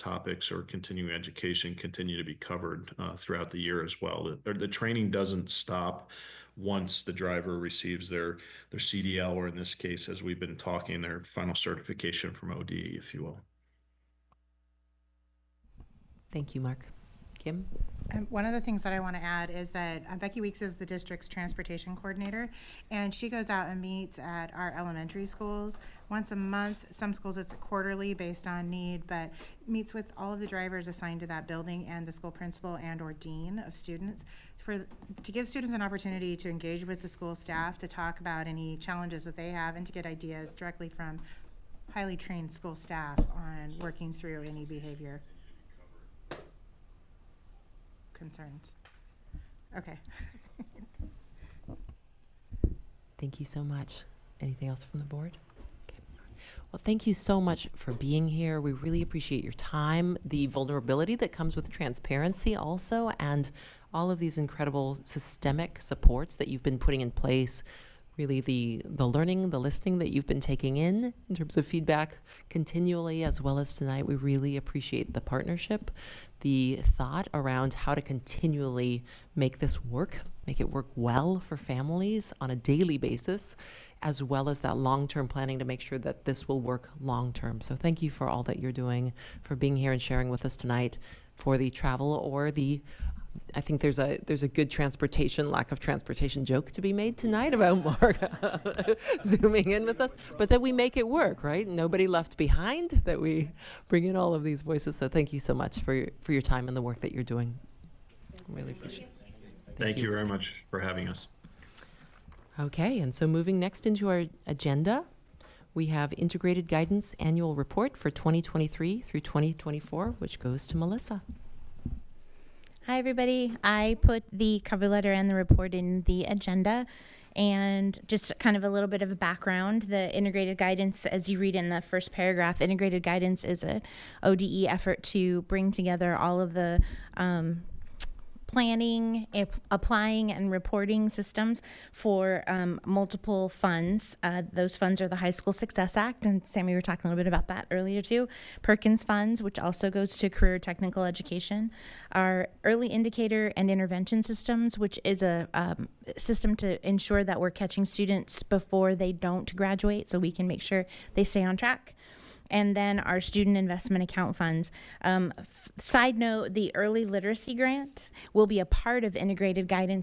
topics or continuing education continue to be covered throughout the year as well. The training doesn't stop once the driver receives their CDL, or in this case, as we've been talking, their final certification from ODE, if you will. Thank you, Mark. Kim? One of the things that I want to add is that Becky Weeks is the district's transportation coordinator, and she goes out and meets at our elementary schools once a month. Some schools it's quarterly based on need, but meets with all of the drivers assigned to that building and the school principal and or dean of students to give students an opportunity to engage with the school staff, to talk about any challenges that they have, and to get ideas directly from highly trained school staff on working through any behavior concerns. Okay. Thank you so much. Anything else from the board? Okay. Well, thank you so much for being here. We really appreciate your time, the vulnerability that comes with transparency also, and all of these incredible systemic supports that you've been putting in place. Really the learning, the listening that you've been taking in terms of feedback continually, as well as tonight. We really appreciate the partnership, the thought around how to continually make this work, make it work well for families on a daily basis, as well as that long-term planning to make sure that this will work long-term. So thank you for all that you're doing, for being here and sharing with us tonight, for the travel or the I think there's a good lack of transportation joke to be made tonight about Mark zooming in with us, but that we make it work, right? Nobody left behind, that we bring in all of these voices. So thank you so much for your time and the work that you're doing. Really appreciate it. Thank you very much for having us. Okay, and so moving next into our agenda, we have Integrated Guidance Annual Report for 2023 through 2024, which goes to Melissa. Hi, everybody. I put the cover letter and the report in the agenda, and just kind of a little bit of a background. The integrated guidance, as you read in the first paragraph, integrated guidance is an ODE effort to bring together all of the planning, applying, and reporting systems for multiple funds. Those funds are the High School Success Act, and Sammy, we were talking a little bit about that earlier too. Perkins funds, which also goes to career technical education. Our early indicator and intervention systems, which is a system to ensure that we're catching students before they don't graduate, so we can make sure they stay on track. And then our student investment account funds. Side note, the early literacy grant will be a part of integrated guidance